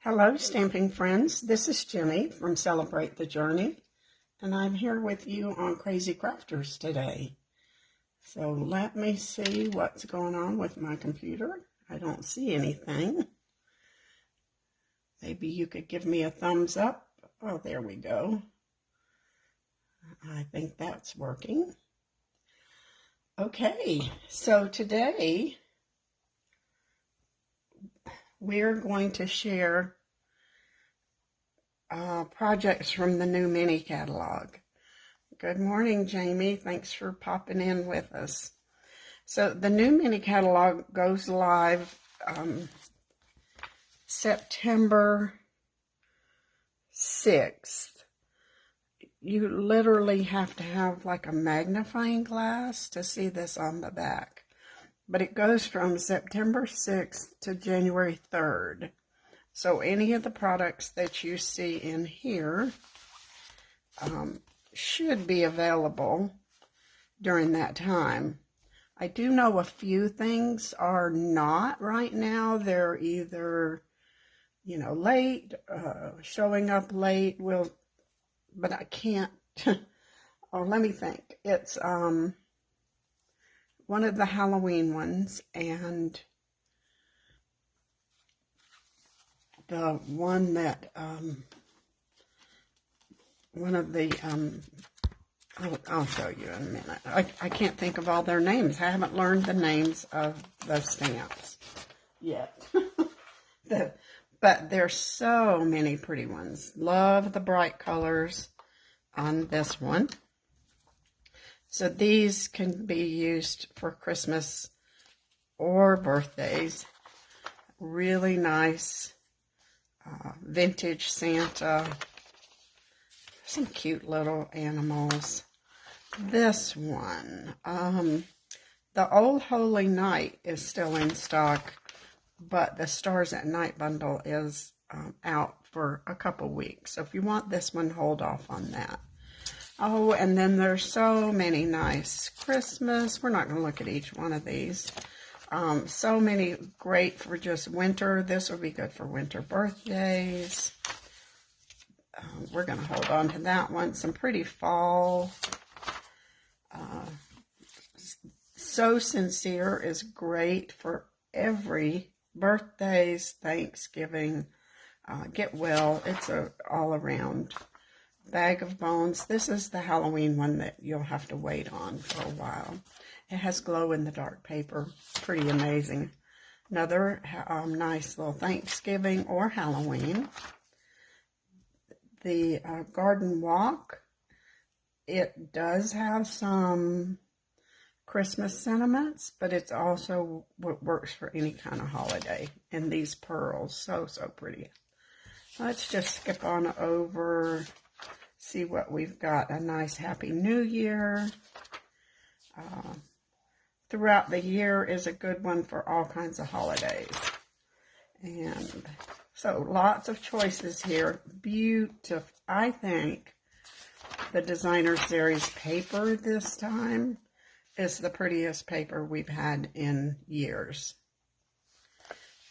Hello, stamping friends. This is Jenny from Celebrate the Journey, and I'm here with you on Crazy Crafters today. So let me see what's going on with my computer. I don't see anything. Maybe you could give me a thumbs up. Oh, there we go. I think that's working. Okay, so today we're going to share projects from the new mini catalog. Good morning, Jamie. Thanks for popping in with us. So the new mini catalog goes live September 6th. You literally have to have like a magnifying glass to see this on the back. But it goes from September 6th to January 3rd. So any of the products that you see in here should be available during that time. I do know a few things are not right now. They're either, late, showing up late. But I can't. Oh, let me think. It's one of the Halloween ones, and the one that one of the I'll show you in a minute. I can't think of all their names. I haven't learned the names of the stamps yet. But there's so many pretty ones. Love the bright colors on this one. So these can be used for Christmas or birthdays. Really nice vintage Santa. Some cute little animals. This one, the Old Holy Night is still in stock, but the Stars at Night bundle is out for a couple weeks. So if you want this one, hold off on that. Oh, and then there's so many nice Christmas. We're not going to look at each one of these. So many great for just winter. This would be good for winter birthdays. We're going to hold on to that one. Some pretty fall. So Sincere is great for every birthdays, Thanksgiving, get well. It's a all-around bag of bones. This is the Halloween one that you'll have to wait on for a while. It has glow-in-the-dark paper. Pretty amazing. Another nice little Thanksgiving or Halloween. The Garden Walk, it does have some Christmas sentiments, but it's also what works for any kind of holiday. And these pearls, so pretty. Let's just skip on over, see what we've got. A nice Happy New Year. Throughout the year is a good one for all kinds of holidays. And so lots of choices here. Beautiful. I think the Designer Series paper this time is the prettiest paper we've had in years.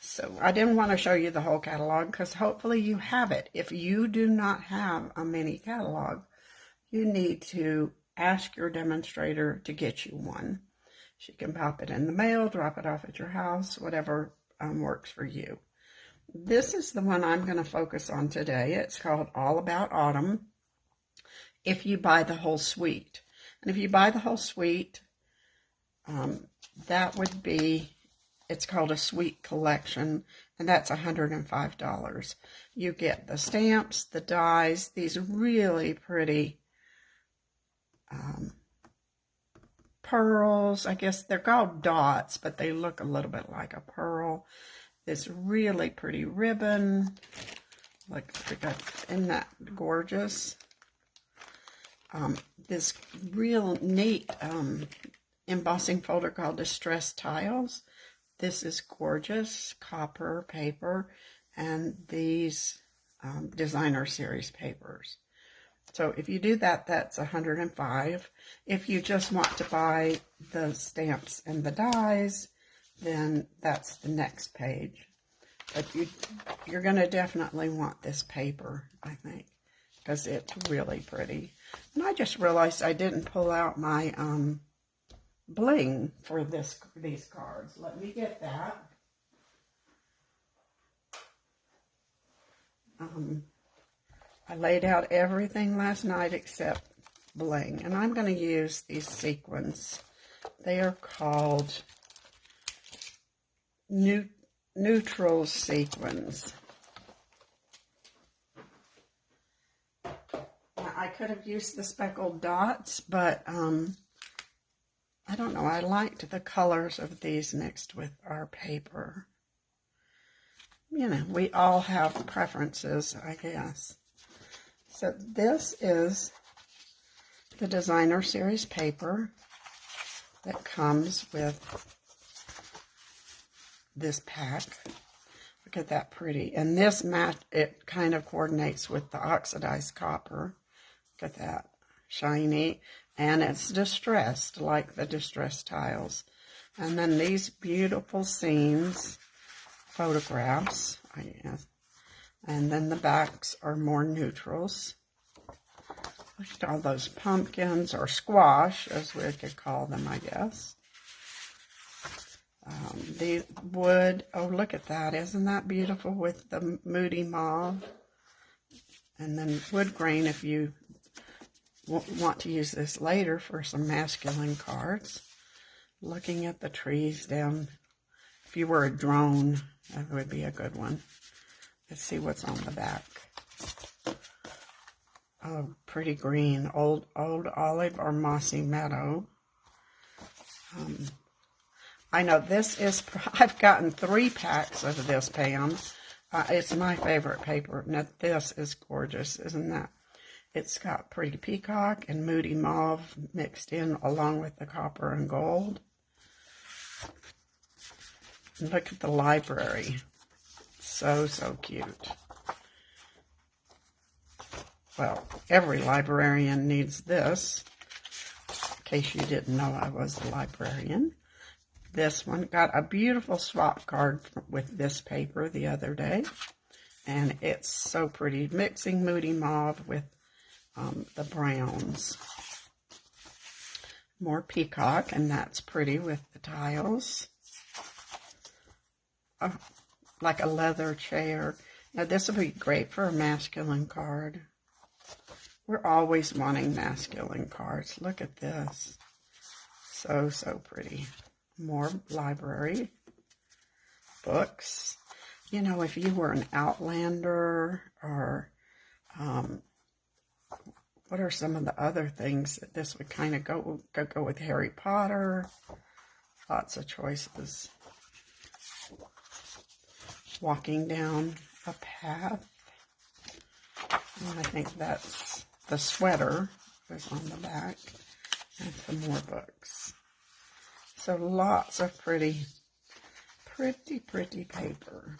So I didn't want to show you the whole catalog because hopefully you have it. If you do not have a mini catalog, you need to ask your demonstrator to get you one. She can pop it in the mail, drop it off at your house, whatever works for you. This is the one I'm going to focus on today. It's called All About Autumn, if you buy the whole suite. And if you buy the whole suite, that would be, it's called a suite collection, and that's $105. You get the stamps, the dies, these really pretty pearls. I guess they're called dots, but they look a little bit like a pearl. This really pretty ribbon. Look, isn't that gorgeous? This real neat embossing folder called Distressed Tiles. This is gorgeous copper paper, and these Designer Series papers. So if you do that, that's $105. If you just want to buy the stamps and the dies, then that's the next page. But you're going to definitely want this paper, I think, because it's really pretty. And I just realized I didn't pull out my bling for these cards. Let me get that. I laid out everything last night except bling. And I'm going to use these sequins. They are called neutral sequins. Now, I could have used the speckled dots, but I don't know. I liked the colors of these mixed with our paper. You know, we all have preferences, I guess. So this is the Designer Series paper that comes with this pack. Look at that pretty. And this it kind of coordinates with the oxidized copper. Look at that. Shiny. And it's distressed, like the distressed tiles. And then these beautiful scenes, photographs, I guess. And then the backs are more neutrals. Look at all those pumpkins, or squash, as we could call them, I guess. The wood, oh, look at that. Isn't that beautiful with the moody mauve? And then wood grain, if you want to use this later for some masculine cards. Looking at the trees down. If you were a drone, that would be a good one. Let's see what's on the back. Oh, pretty green. Old olive or mossy meadow. I know this is, I've gotten 3 packs of this, Pam. It's my favorite paper. Now, this is gorgeous, isn't that? It's got pretty peacock and moody mauve mixed in along with the copper and gold. And look at the library. So, so cute. Well, every librarian needs this. In case you didn't know I was a librarian. This one got a beautiful swap card with this paper the other day. And it's so pretty. Mixing moody mauve with the browns. More peacock, and that's pretty with the tiles. Oh, like a leather chair. Now this would be great for a masculine card. We're always wanting masculine cards. Look at this. So, so pretty. More library books. You know, if you were an Outlander, or what are some of the other things that this would kind of go with? Harry Potter. Lots of choices. Walking down a path. And I think that's the sweater is on the back. And some more books. So lots of pretty paper.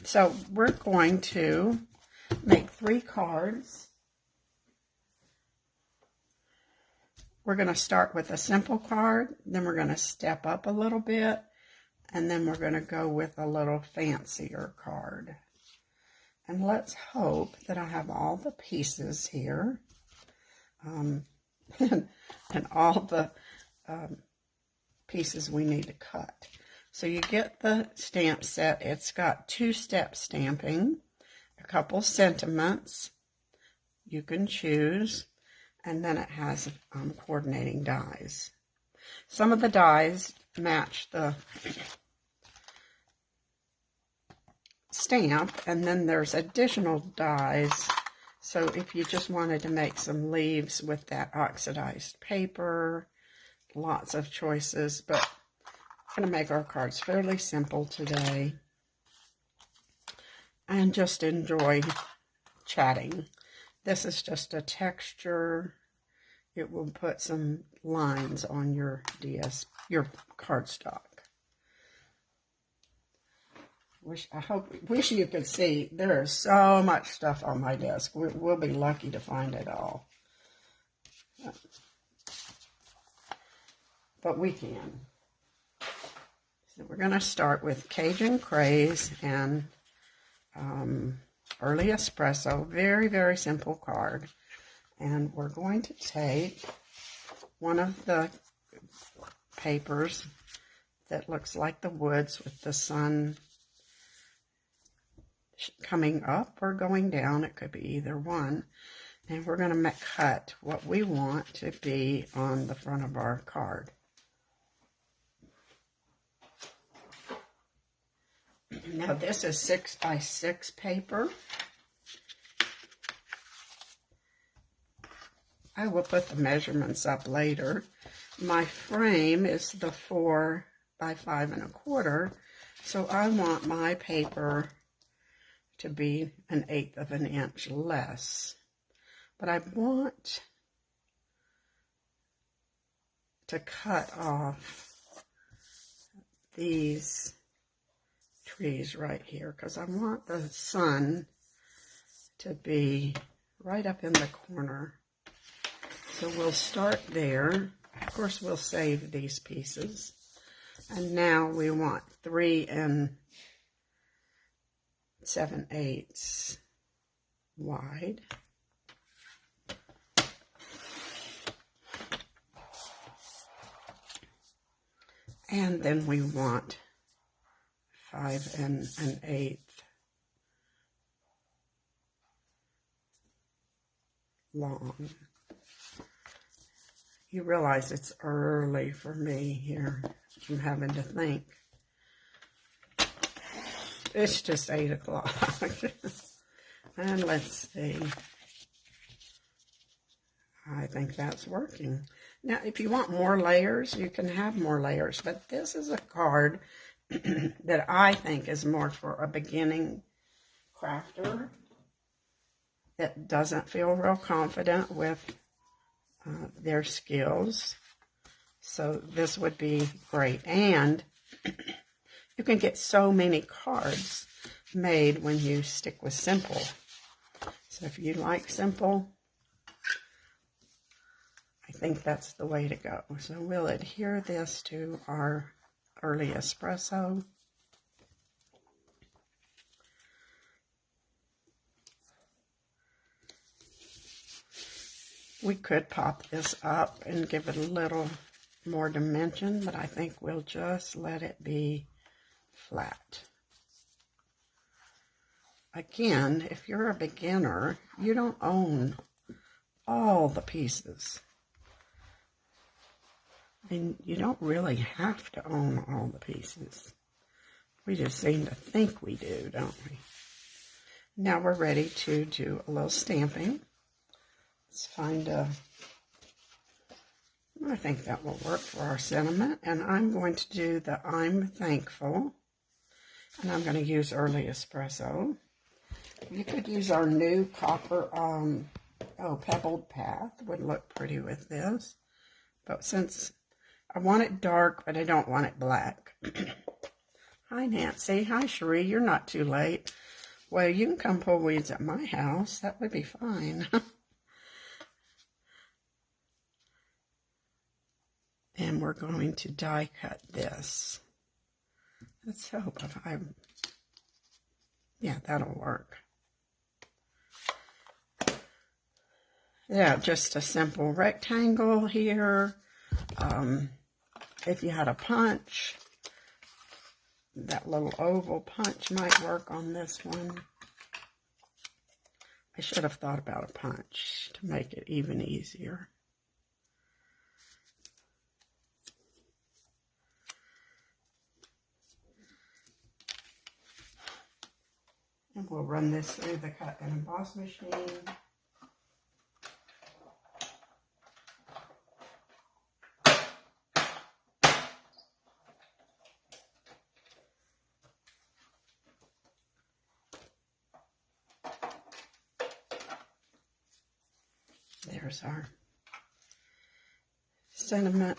So we're going to make 3 cards. We're going to start with a simple card, then we're going to step up a little bit, and then we're going to go with a little fancier card. And let's hope that I have all the pieces here, and all the pieces we need to cut. So you get the stamp set. It's got 2-step stamping, a couple sentiments you can choose, and then it has coordinating dies. Some of the dies match the stamp, and then there's additional dies. So if you just wanted to make some leaves with that oxidized paper, lots of choices, but I'm going to make our cards fairly simple today and just enjoy chatting. This is just a texture. It will put some lines on your cardstock. Wish you could see. There is so much stuff on my desk. We'll be lucky to find it all. But we can. So we're going to start with Cajun Craze and Early Espresso. Very, very simple card. And we're going to take one of the papers that looks like the woods with the sun coming up or going down. It could be either one. And we're going to cut what we want to be on the front of our card. Now this is 6x6 paper. I will put the measurements up later. My frame is the 4 by 5 1/4, so I want my paper to be 1/8 of an inch less. But I want to cut off these trees right here because I want the sun to be right up in the corner. So we'll start there. Of course, we'll save these pieces. And now we want 3 7/8 wide. And then we want 5 1/8 long. You realize it's early for me here. I'm having to think. It's just 8 o'clock. And let's see. I think that's working. Now, if you want more layers, you can have more layers. But this is a card that I think is more for a beginning crafter that doesn't feel real confident with their skills. So this would be great. And you can get so many cards made when you stick with simple. So if you like simple, I think that's the way to go. So we'll adhere this to our Early Espresso. We could pop this up and give it a little more dimension, but I think we'll just let it be flat. Again, if you're a beginner, you don't own all the pieces. I mean, you don't really have to own all the pieces. We just seem to think we do, don't we? Now we're ready to do a little stamping. Let's find I think that will work for our sentiment. And I'm going to do the I'm Thankful. And I'm going to use Early Espresso. You could use our new copper, pebbled path. Would look pretty with this. But since I want it dark, but I don't want it black. Hi, Nancy. Hi, Cherie. You're not too late. Well, you can come pull weeds at my house. That would be fine. And we're going to die cut this. Let's hope yeah, that'll work. Yeah, just a simple rectangle here. If you had a punch, that little oval punch might work on this one. I should have thought about a punch to make it even easier. And we'll run this through the cut and emboss machine. There's our sentiment.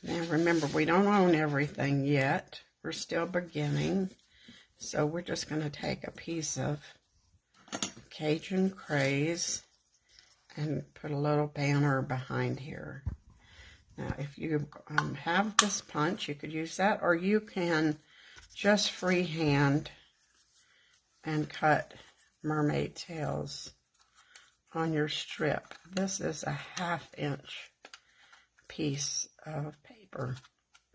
Now remember, we don't own everything yet. We're still beginning. So we're just going to take a piece of Cajun Craze and put a little banner behind here. Now, if you have this punch, you could use that, or you can just freehand and cut mermaid tails on your strip. This is a 1/2 inch piece of paper,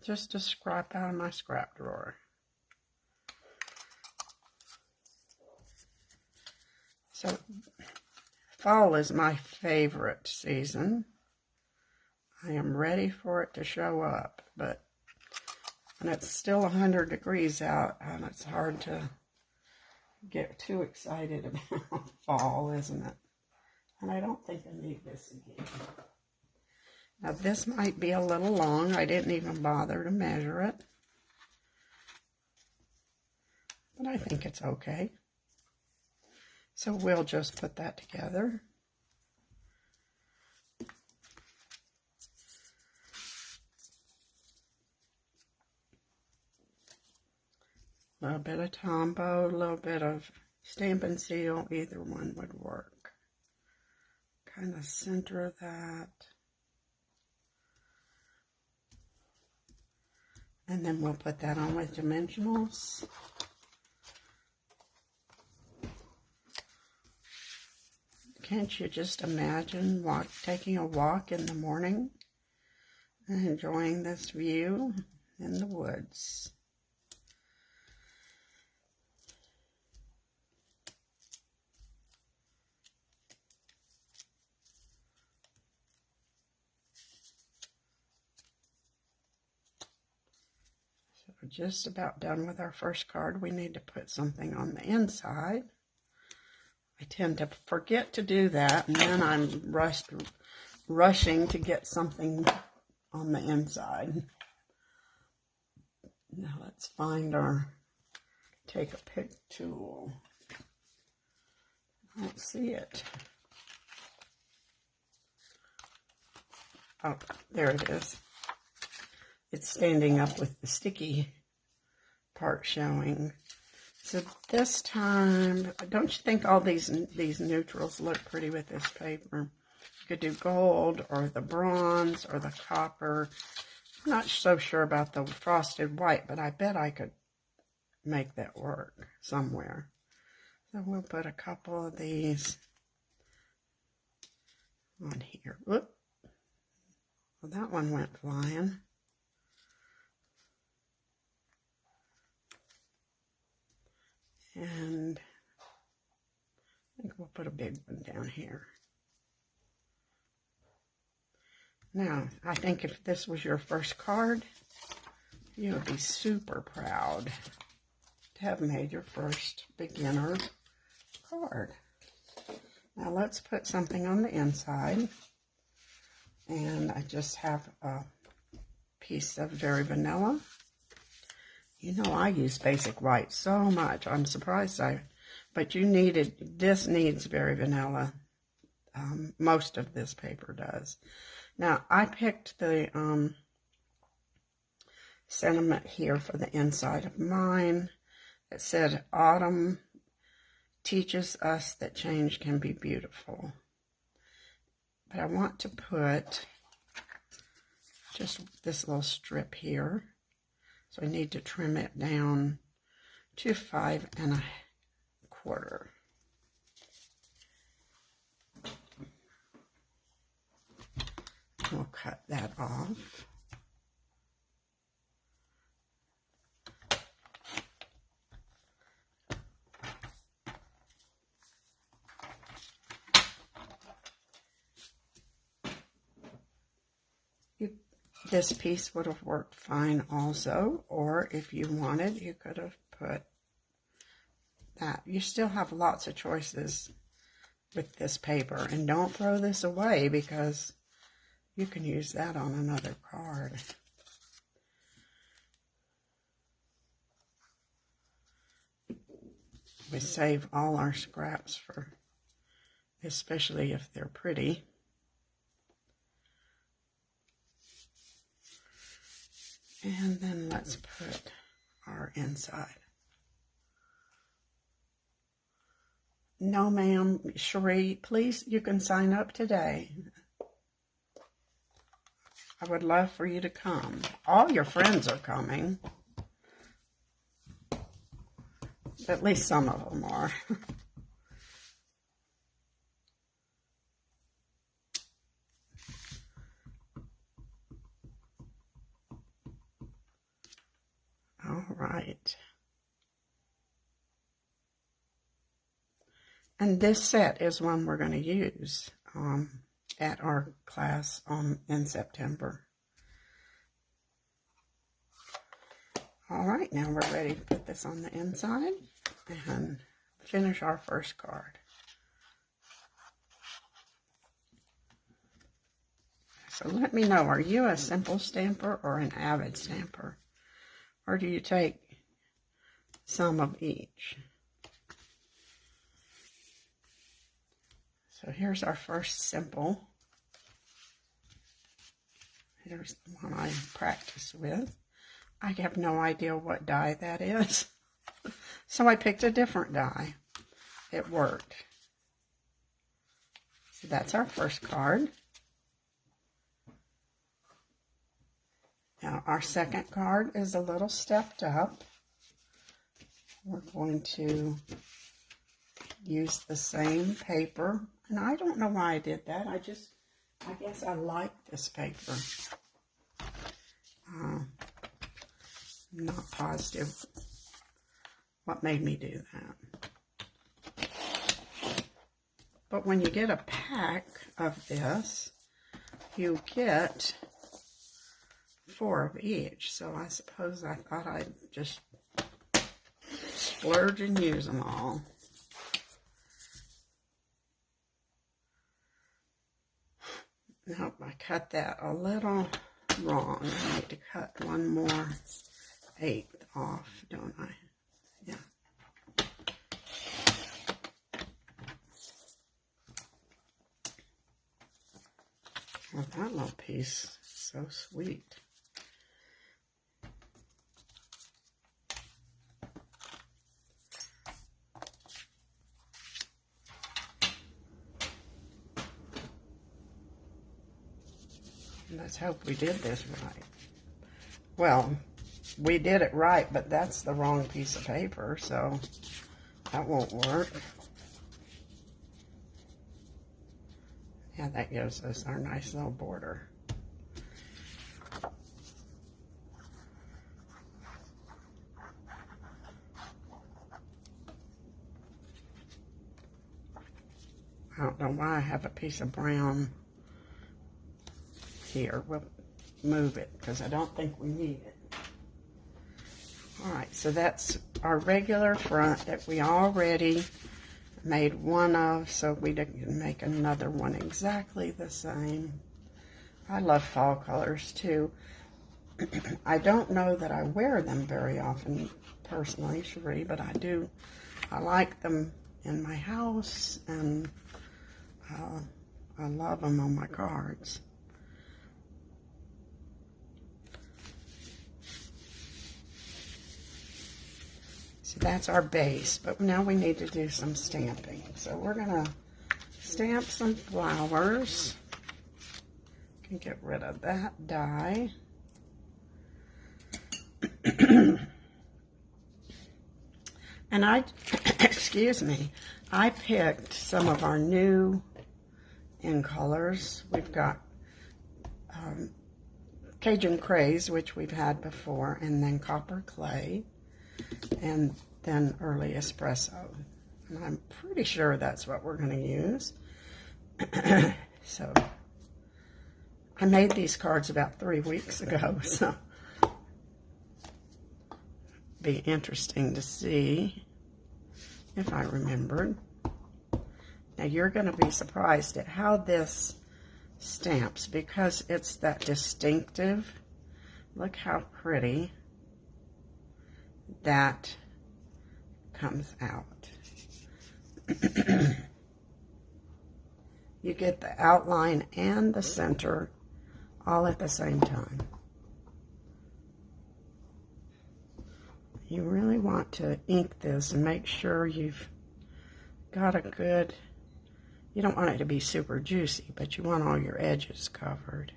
just a scrap out of my scrap drawer. So fall is my favorite season. I am ready for it to show up, but when it's still 100 degrees out, and it's hard to get too excited about fall, isn't it? And I don't think I need this again. Now this might be a little long. I didn't even bother to measure it, but I think it's okay. So we'll just put that together. A little bit of Tombow, a little bit of Stampin' Seal, either one would work. Kind of center that. And then we'll put that on with dimensionals. Can't you just imagine taking a walk in the morning and enjoying this view in the woods? So we're just about done with our first card. We need to put something on the inside. I tend to forget to do that, and then I'm rushing to get something on the inside. Now let's find take a pick tool. I don't see it. Oh, there it is. It's standing up with the sticky part showing. So this time, don't you think all these neutrals look pretty with this paper? You could do gold or the bronze or the copper. I'm not so sure about the frosted white, but I bet I could make that work somewhere. So we'll put a couple of these on here. Whoop. Well, that one went flying. And I think we'll put a big one down here. Now, I think if this was your first card, you would be super proud to have made your first beginner card. Now let's put something on the inside. And I just have a piece of Very Vanilla. You know, I use basic white so much. I'm surprised but this needs Very Vanilla. Most of this paper does. Now, I picked the sentiment here for the inside of mine. It said, autumn teaches us that change can be beautiful. But I want to put just this little strip here. So I need to trim it down to 5 1/4. We'll cut that off. This piece would have worked fine also, or if you wanted, you could have put that. You still have lots of choices with this paper, and don't throw this away because you can use that on another card. We save all our scraps for, especially if they're pretty. And then let's put our inside. No, ma'am, Cherie, please, you can sign up today. I would love for you to come. All your friends are coming. At least some of them are. All right. And this set is one we're going to use at our class in September. All right, now we're ready to put this on the inside and finish our first card. So let me know, are you a simple stamper or an avid stamper? Or do you take some of each? So here's our first simple. Here's the one I practice with. I have no idea what die that is. So I picked a different die. It worked. So that's our first card. Now our second card is a little stepped up. We're going to use the same paper. And I don't know why I did that. I guess I like this paper. I'm not positive what made me do that. But when you get a pack of this, you get 4 of each. So I suppose I thought I'd just splurge and use them all. Nope, I cut that a little wrong. I need to cut one more 1/8 off, don't I? Yeah. Well, that little piece is so sweet. Let's hope we did this right. Well, we did it right, but that's the wrong piece of paper, so that won't work. Yeah, that gives us our nice little border. I don't know why I have a piece of brown here. We'll move it because I don't think we need it. All right, so that's our regular front that we already made one of, so we can make another one exactly the same. I love fall colors too. I don't know that I wear them very often personally, Cherie, but I do. I like them in my house, and I love them on my cards. So that's our base, but now we need to do some stamping. So we're going to stamp some flowers. Can get rid of that die. And excuse me, I picked some of our new in colors. We've got Cajun Craze, which we've had before, and then Copper Clay, and then Early Espresso. And I'm pretty sure that's what we're going to use. So I made these cards about 3 weeks ago, so be interesting to see if I remembered. Now you're going to be surprised at how this stamps because it's that distinctive. Look how pretty that comes out. You get the outline and the center all at the same time. You really want to ink this and make sure you've got a good, you don't want it to be super juicy, but you want all your edges covered.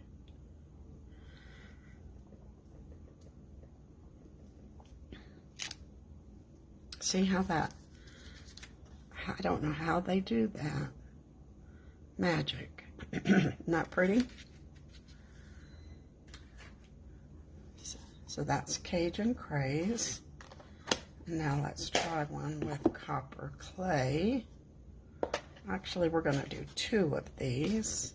See how that, I don't know how they do that. Magic. Not pretty? So that's Cajun Craze. And now let's try one with copper clay. Actually, we're going to do 2 of these.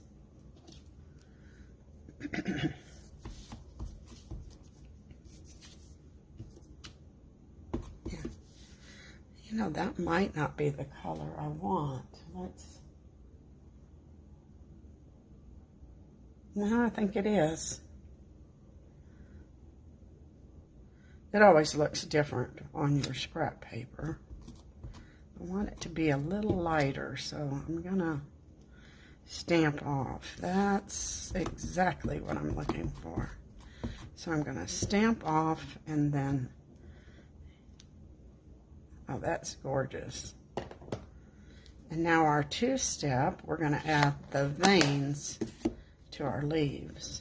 Yeah. You know, that might not be the color I want. No, I think it is. It always looks different on your scrap paper. I want it to be a little lighter, so I'm gonna stamp off. That's exactly what I'm looking for. So I'm gonna stamp off and then, oh, that's gorgeous. And now our 2-step, we're gonna add the veins to our leaves.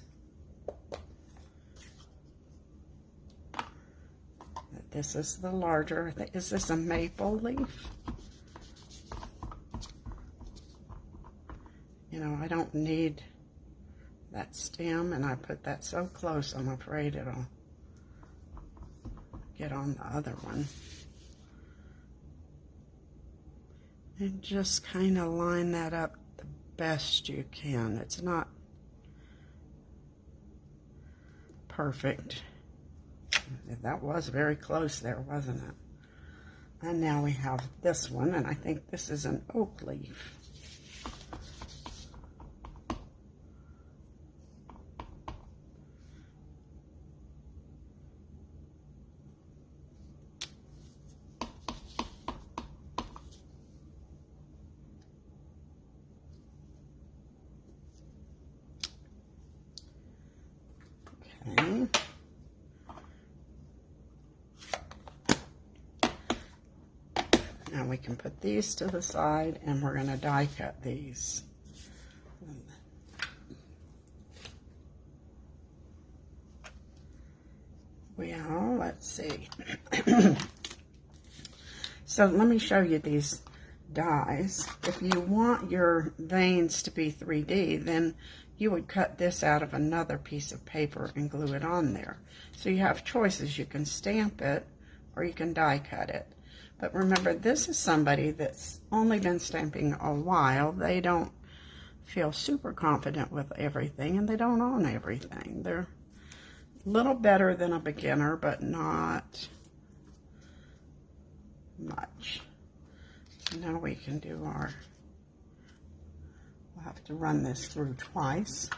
This is the larger. Is this a maple leaf? You know, I don't need that stem, and I put that so close, I'm afraid it'll get on the other one. And just kind of line that up the best you can. It's not perfect. That was very close there, wasn't it? And now we have this one, and I think this is an oak leaf. Okay. Now we can put these to the side, and we're going to die cut these. Well, let's see. So let me show you these dies. If you want your veins to be 3D, then you would cut this out of another piece of paper and glue it on there. So you have choices. You can stamp it or you can die cut it. But remember, this is somebody that's only been stamping a while. They don't feel super confident with everything, and they don't own everything. They're a little better than a beginner, but not much. Now we can do our, we'll have to run this through twice.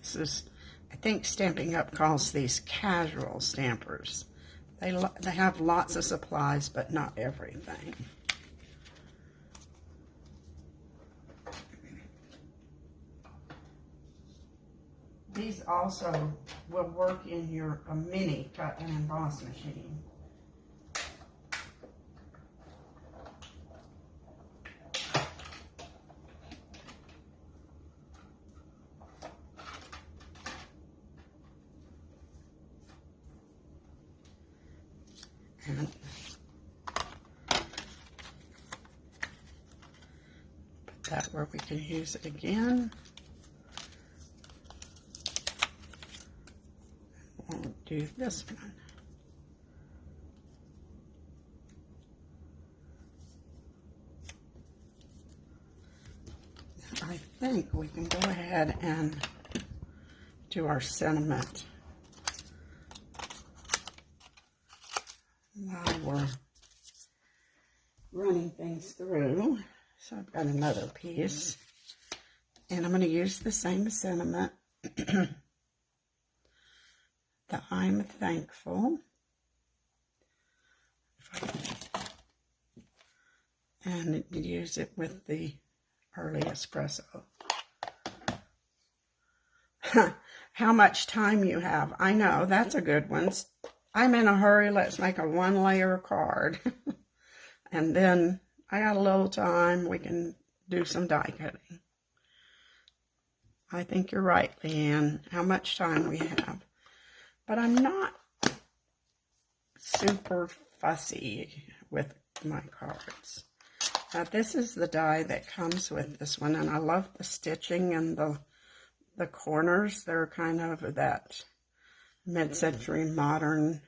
This is, I think Stampin' Up! Calls these casual stampers. They have lots of supplies, but not everything. These also will work in your mini cut and emboss machine. And put that where we can use it again. We'll do this one. I think we can go ahead and do our sentiment while we're running things through. So I've got another piece, and I'm going to use the same sentiment. That I'm thankful. And use it with the early espresso. How much time you have. I know, that's a good one. I'm in a hurry. Let's make a 1-layer card. And then I got a little time. We can do some die cutting. I think you're right, Leanne, how much time we have. But I'm not super fussy with my cards. Now, this is the die that comes with this one, and I love the stitching and the corners. They're kind of that mid-century modern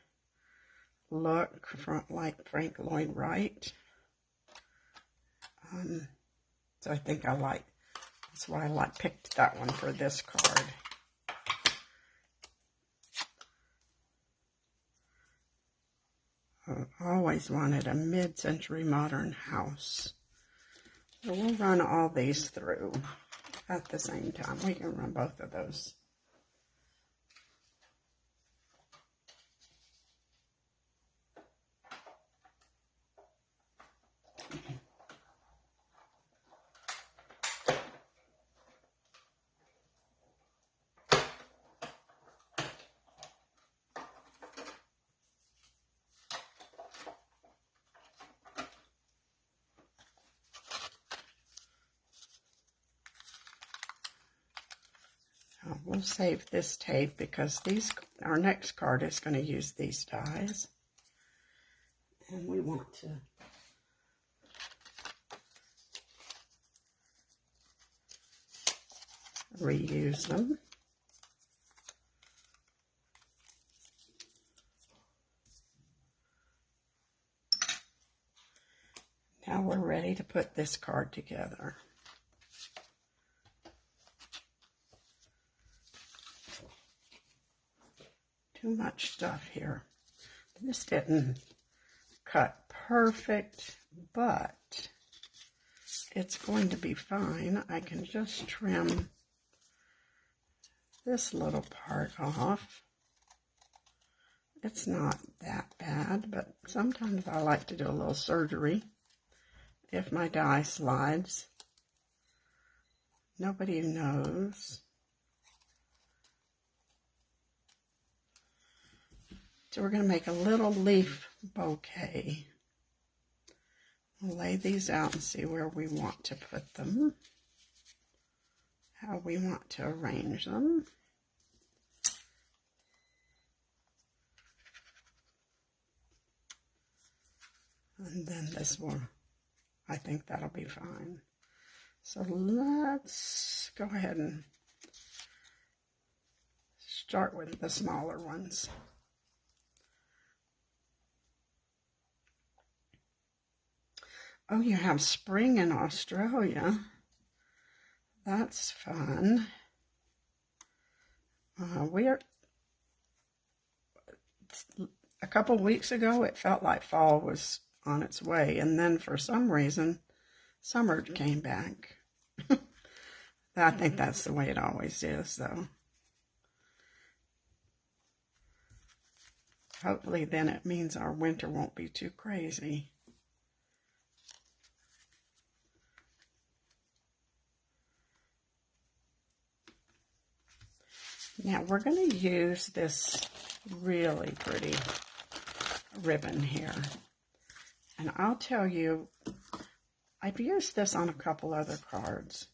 look from like Frank Lloyd Wright. So I think that's why I picked that one for this card. I always wanted a mid-century modern house. So we'll run all these through at the same time. We can run both of those. We'll save this tape because our next card is going to use these dies. And we want to reuse them. Now we're ready to put this card together. Too much stuff here. This didn't cut perfect, but it's going to be fine. I can just trim this little part off. It's not that bad, but sometimes I like to do a little surgery if my die slides. Nobody knows. So we're going to make a little leaf bouquet. We'll lay these out and see where we want to put them, how we want to arrange them. And then this one, I think that'll be fine. So let's go ahead and start with the smaller ones. Oh, you have spring in Australia. That's fun. A couple weeks ago, it felt like fall was on its way, and then for some reason, summer came back. I think that's the way it always is, though. Hopefully, then it means our winter won't be too crazy. Now we're going to use this really pretty ribbon here. And I'll tell you, I've used this on a couple other cards,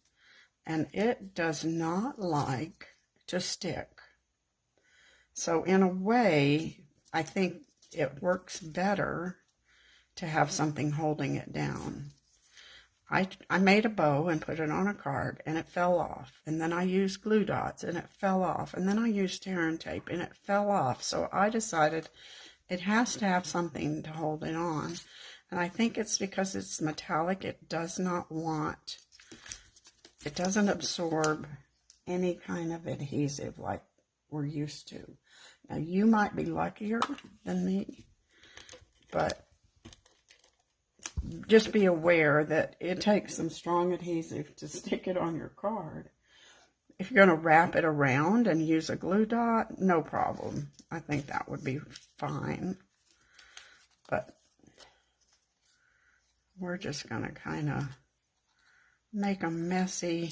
and it does not like to stick. So in a way, I think it works better to have something holding it down. I made a bow and put it on a card, and it fell off. And then I used glue dots, and it fell off. And then I used tear and tape, and it fell off. So I decided it has to have something to hold it on. And I think it's because it's metallic. It doesn't absorb any kind of adhesive like we're used to. Now, you might be luckier than me, but just be aware that it takes some strong adhesive to stick it on your card. If you're going to wrap it around and use a glue dot, no problem. I think that would be fine. But we're just going to kind of make a messy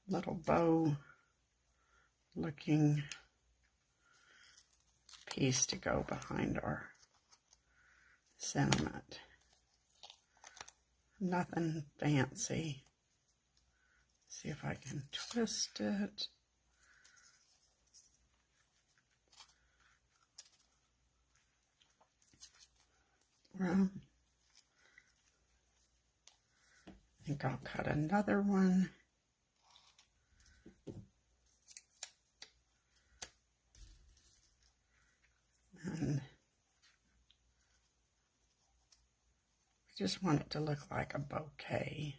little bow looking piece to go behind our sentiment. Nothing fancy. See if I can twist it. Well, I think I'll cut another one. And I just want it to look like a bouquet.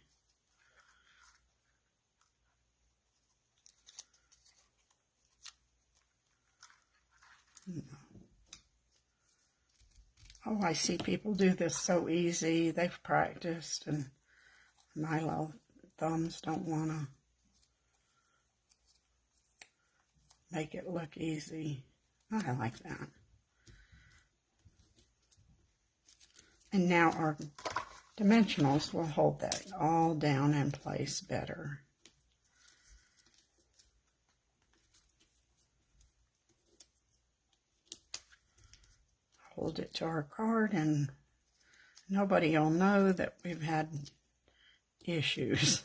Oh, I see people do this so easy. They've practiced, and my little thumbs don't want to make it look easy. I like that. And now our dimensionals will hold that all down in place better. Hold it to our card, and nobody will know that we've had issues.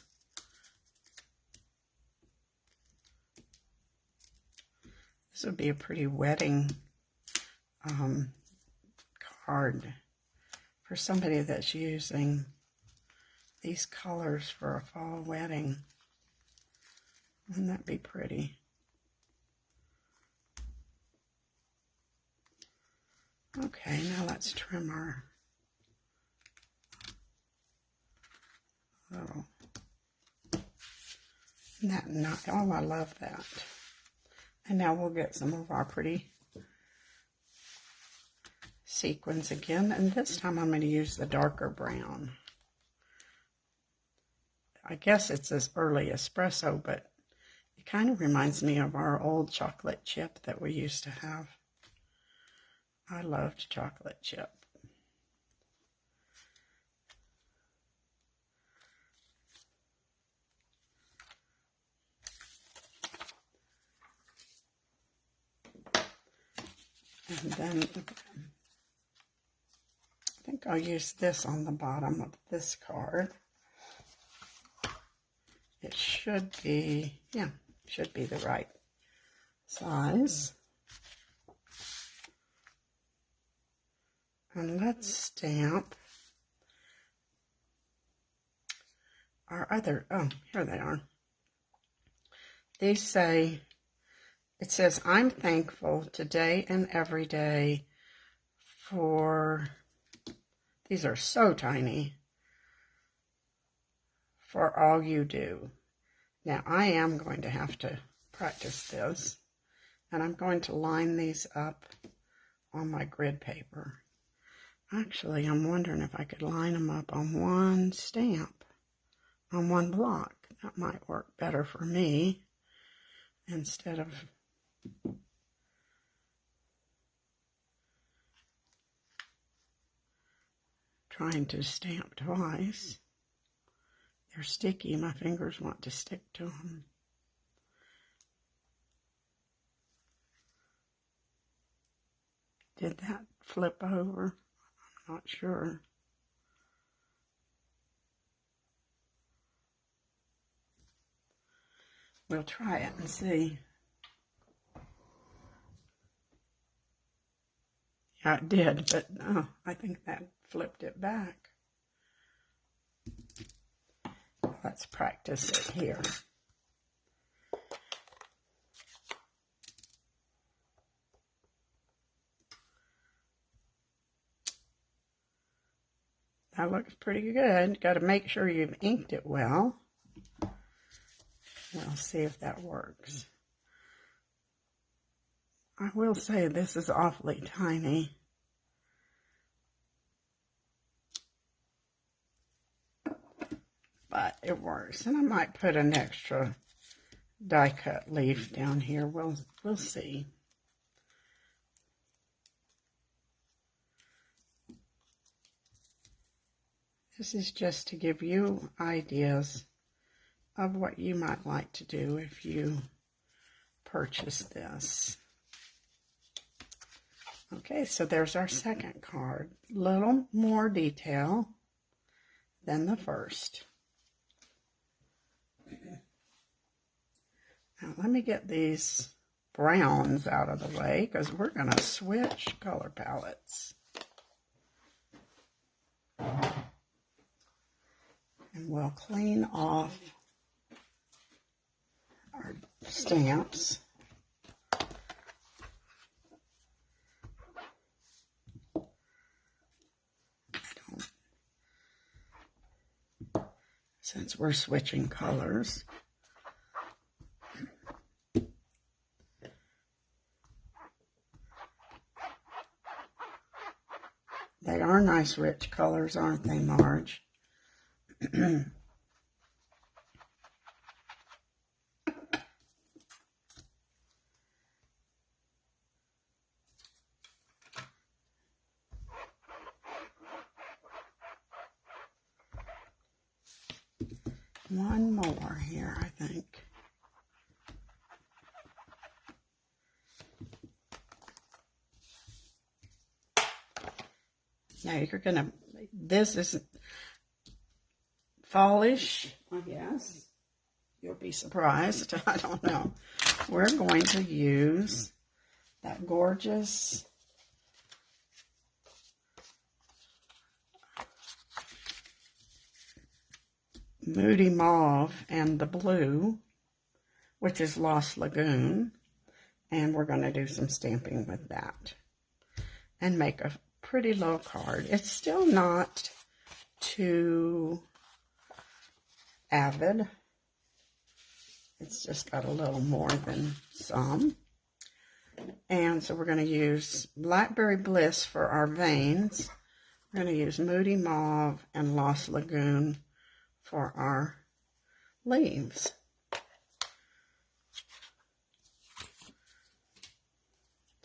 This would be a pretty wedding card for somebody that's using these colors for a fall wedding. Wouldn't that be pretty? Okay, now let's trim our little, oh, I love that. And now we'll get some of our pretty sequins again, and this time I'm going to use the darker brown. I guess it's this early espresso, but it kind of reminds me of our old chocolate chip that we used to have. I loved chocolate chip. And then I think I'll use this on the bottom of this card. It should be, yeah, should be the right size. And let's stamp our other, oh, here they are. These say, it says, I'm thankful today and every day for, these are so tiny, for all you do. Now, I am going to have to practice this, and I'm going to line these up on my grid paper. Actually, I'm wondering if I could line them up on one stamp, on one block. That might work better for me instead of trying to stamp twice. They're sticky. My fingers want to stick to them. Did that flip over? I'm not sure. We'll try it and see. Yeah, it did, but oh, I think that flipped it back. Let's practice it here. That looks pretty good. Got to make sure you've inked it well. We'll see if that works. I will say this is awfully tiny. But it works. And I might put an extra die cut leaf down here. We'll see. This is just to give you ideas of what you might like to do if you purchase this. Okay, so there's our second card. Little more detail than the first. Now let me get these browns out of the way because we're going to switch color palettes. And we'll clean off our stamps. Since we're switching colors. They are nice rich colors, aren't they, Marge? One more here, I think. Now you're gonna, this is fallish, I guess. You'll be surprised, I don't know. We're going to use that gorgeous Moody Mauve and the blue, which is Lost Lagoon, and we're going to do some stamping with that and make a pretty little card. It's still not too avid. It's just got a little more than some. And so we're going to use Blackberry Bliss for our veins. We're going to use Moody Mauve and Lost Lagoon for our leaves.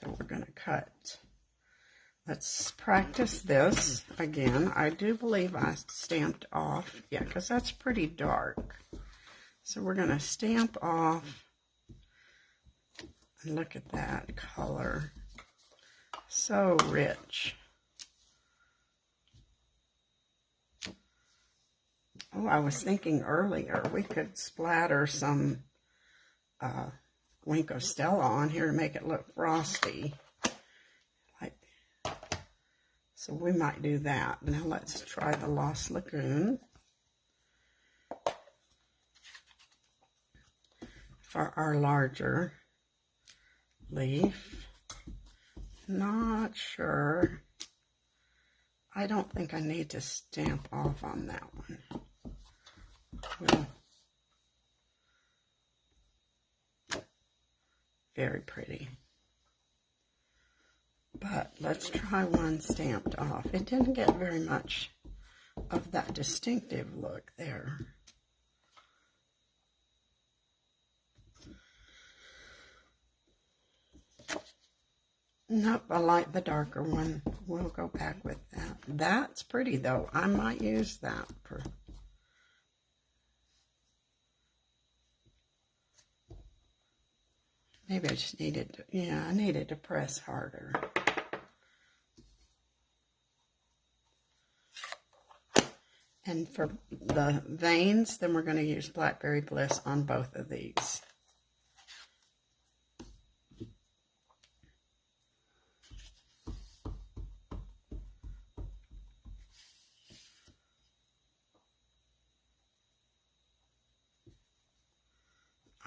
So we're going to cut. Let's practice this again. I do believe I stamped off. Yeah, because that's pretty dark. So we're going to stamp off. And look at that color. So rich. Oh, I was thinking earlier we could splatter some Wink of Stella on here to make it look frosty. So we might do that. Now let's try the Lost Lagoon. For our larger leaf. Not sure. I don't think I need to stamp off on that one. Well, very pretty. But let's try one stamped off. It didn't get very much of that distinctive look there. Nope, I like the darker one. We'll go back with that. That's pretty though. I might use that for... Maybe I just needed to, yeah, I needed to press harder. And for the veins, then we're going to use Blackberry Bliss on both of these.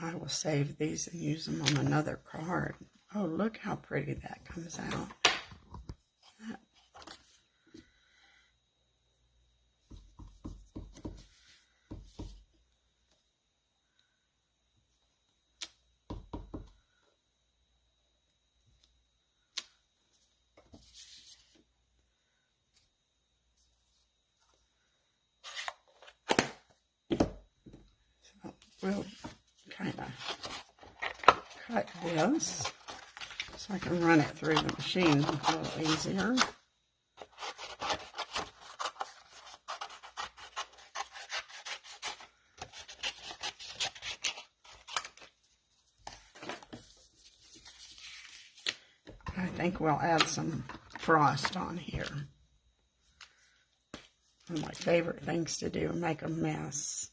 I will save these and use them on another card. Oh, look how pretty that comes out. So we'll kind of cut this so I can run it through the machine a little easier. I think we'll add some frost on here. One of my favorite things to do, make a mess.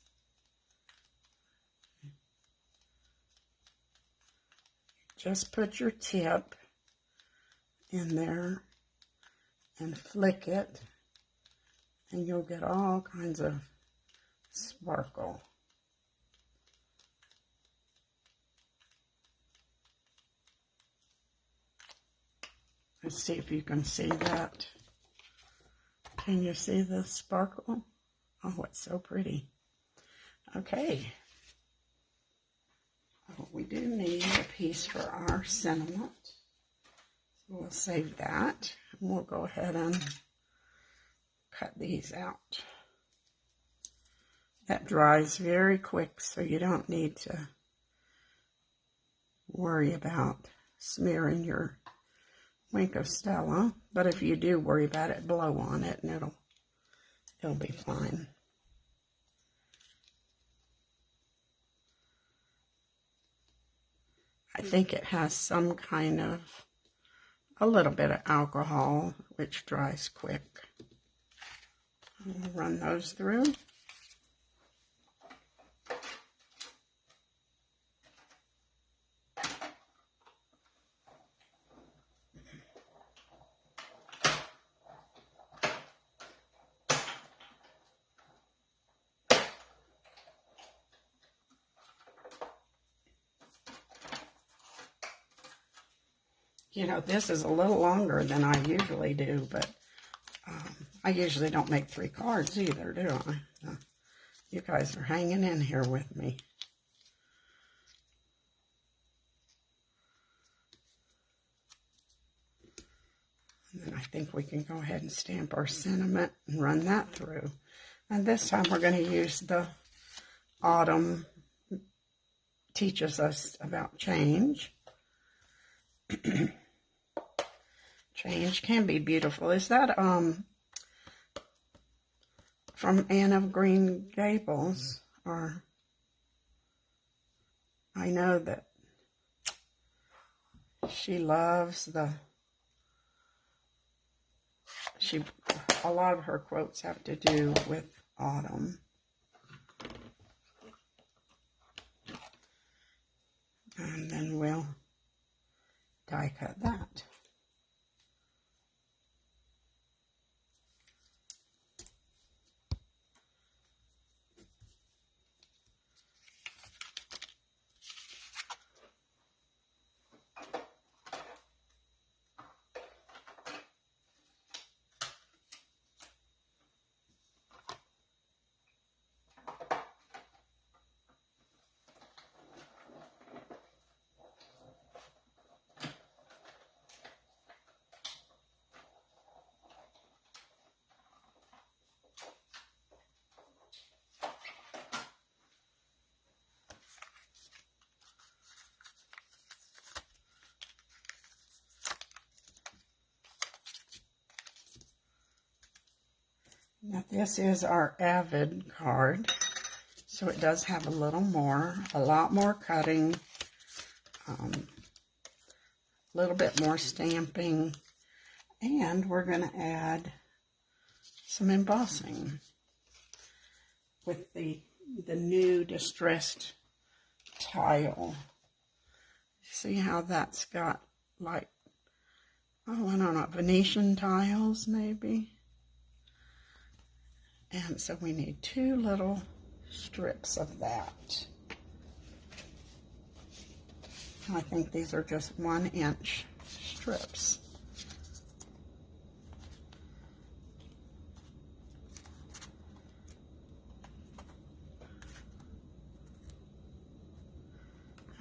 Just put your tip in there and flick it, and you'll get all kinds of sparkle. Let's see if you can see that. Can you see the sparkle? Oh, it's so pretty. Okay. Oh, we do need a piece for our sentiment. So we'll save that. And we'll go ahead and cut these out. That dries very quick, so you don't need to worry about smearing your Wink of Stella, but if you do worry about it, blow on it and it'll be fine. I think it has some kind of, a little bit of alcohol, which dries quick. I'll run those through. You know, this is a little longer than I usually do, but I usually don't make 3 cards either, do I? You guys are hanging in here with me. And then I think we can go ahead and stamp our sentiment and run that through. And this time we're going to use the Autumn Teaches Us About Change. Change can be beautiful. Is that from Anne of Green Gables? Or I know that she loves a lot of her quotes have to do with autumn. And then we'll die cut that. Now this is our Avid card, so it does have a lot more cutting, a little bit more stamping, and we're going to add some embossing with the new distressed tile. See how that's got like, oh, I don't know, Venetian tiles maybe? And so we need 2 little strips of that. I think these are just 1-inch strips.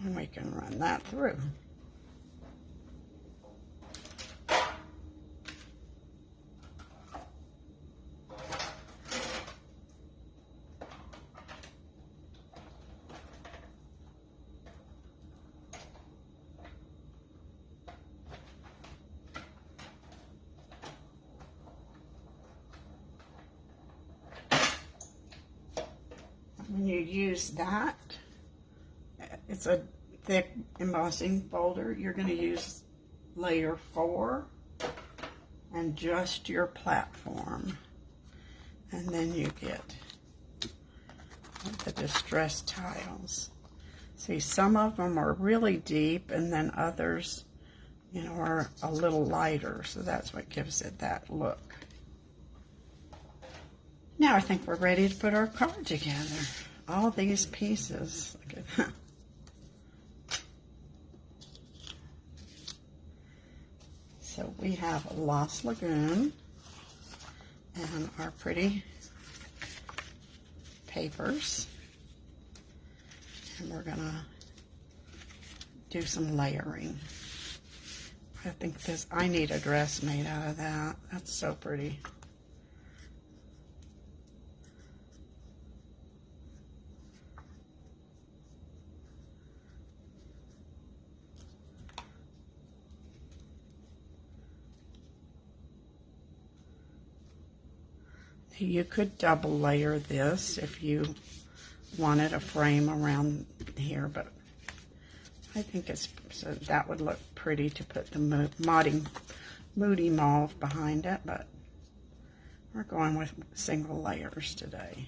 And we can run that through. When you use that, it's a thick embossing folder. You're going to use layer 4 and just your platform. And then you get the distressed tiles. See, some of them are really deep, and then others, you know, are a little lighter, so that's what gives it that look. Now I think we're ready to put our card together. All these pieces. Look at that. So we have Lost Lagoon and our pretty papers. And we're gonna do some layering. I think this, I need a dress made out of that. That's so pretty. You could double layer this if you wanted a frame around here, but I think it's, so that would look pretty to put the moody mauve behind it, but we're going with single layers today.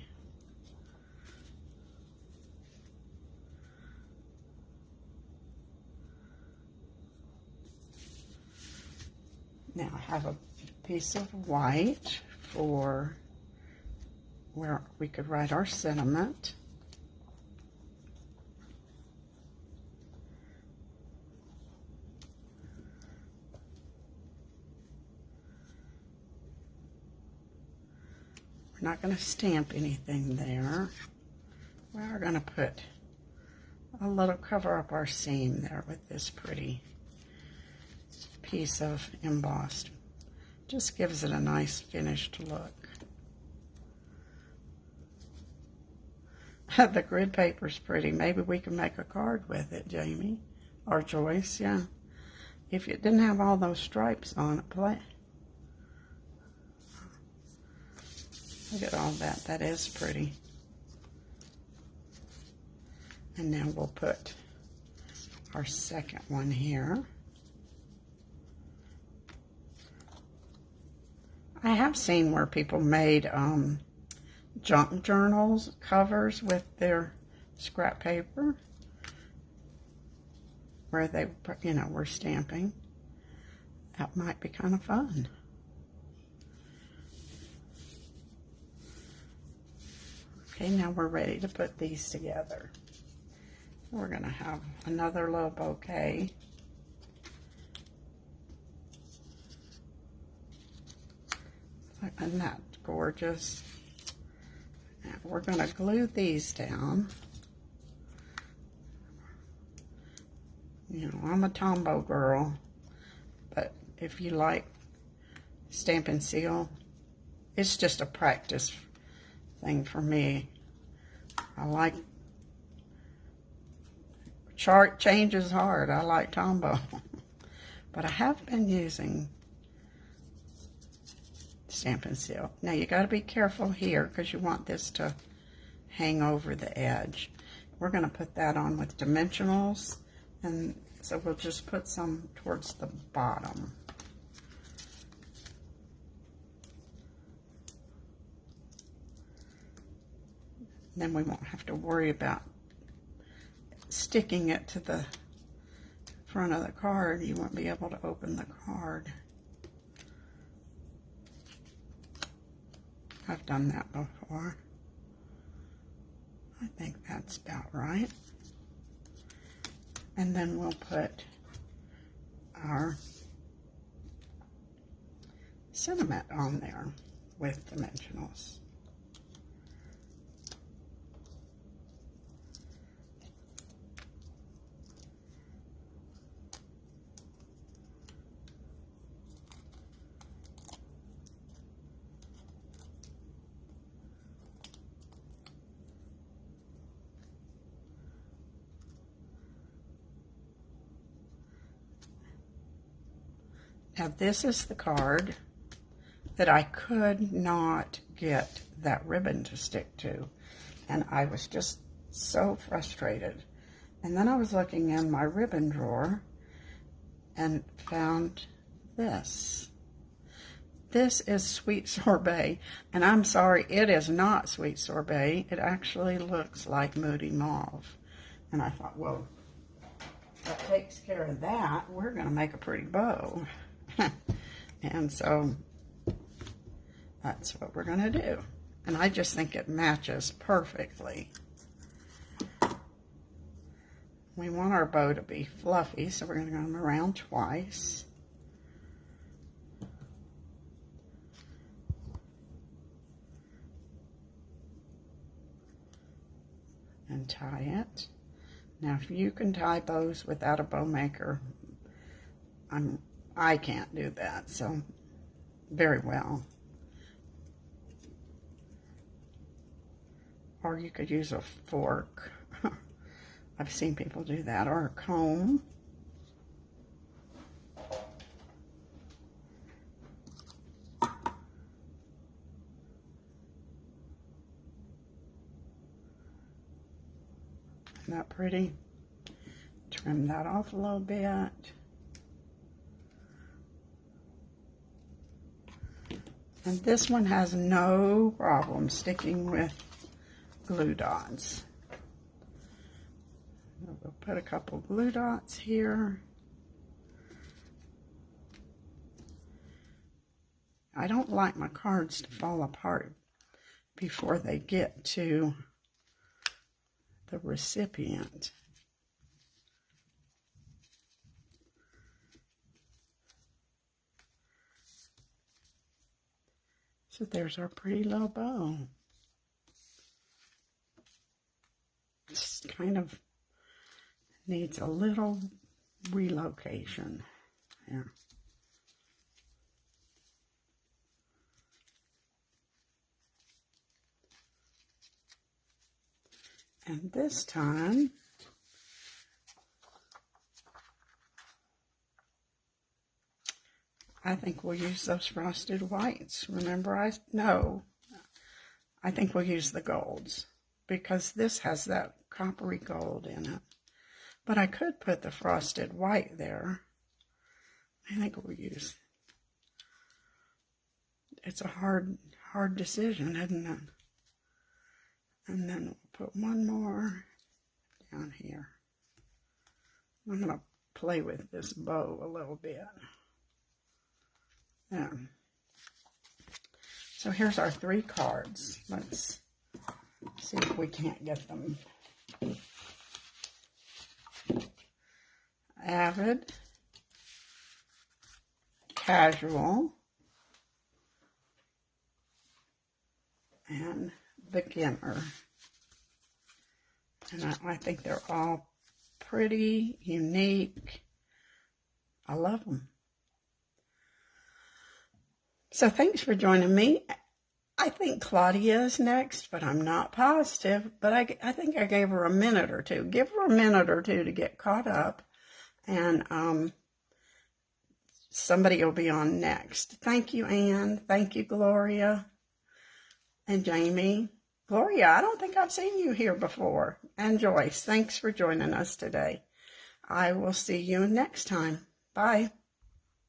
Now I have a piece of white for where we could write our sentiment. We're not going to stamp anything there. We are going to put a little, cover up our seam there with this pretty piece of embossed. Just gives it a nice finished look. The grid paper's pretty. Maybe we can make a card with it, Jamie. Or Joyce, yeah. If it didn't have all those stripes on it, play. Look at all that. That is pretty. And now we'll put our second one here. I have seen where people made junk journals covers with their scrap paper, where they, you know, were stamping. That might be kind of fun. Okay, now we're ready to put these together. We're going to have another little bouquet. Isn't that gorgeous? Now we're going to glue these down. You know, I'm a Tombow girl, but if you like Stampin' Seal, it's just a practice thing for me. I like, chart change is hard. I like Tombow. But I have been using Stampin' Seal. Now you got to be careful here because you want this to hang over the edge. We're going to put that on with dimensionals, and so we'll just put some towards the bottom. Then we won't have to worry about sticking it to the front of the card. You won't be able to open the card. I've done that before. I think that's about right. And then we'll put our sentiment on there with dimensionals. Now this is the card that I could not get that ribbon to stick to, and I was just so frustrated. And then I was looking in my ribbon drawer and found this. This is sweet sorbet, and I'm sorry, it is not sweet sorbet. It actually looks like Moody Mauve. And I thought, well, that takes care of that. We're going to make a pretty bow. And so that's what we're going to do. And I just think it matches perfectly. We want our bow to be fluffy, so we're going to go around twice. And tie it. Now, if you can tie bows without a bow maker, I can't do that, so very well. Or you could use a fork. I've seen people do that, or a comb. Isn't that pretty? Trim that off a little bit. And this one has no problem sticking with glue dots. We'll put a couple glue dots here. I don't like my cards to fall apart before they get to the recipient. So there's our pretty little bow. It's kind of needs a little relocation. Yeah. And this time, I think we'll use those frosted whites. Remember, I think we'll use the golds because this has that coppery gold in it. But I could put the frosted white there. I think we'll use. It's a hard decision, isn't it? And then we'll put one more down here. I'm going to play with this bow a little bit. Yeah. So here's our 3 cards. Let's see if we can't get them. Avid, casual, and beginner. And I think they're all pretty, unique. I love them. So thanks for joining me. I think Claudia is next, but I'm not positive. But I think I gave her a minute or two. Give her a minute or two to get caught up. And somebody will be on next. Thank you, Anne. Thank you, Gloria and Jamie. Gloria, I don't think I've seen you here before. And Joyce, thanks for joining us today. I will see you next time. Bye.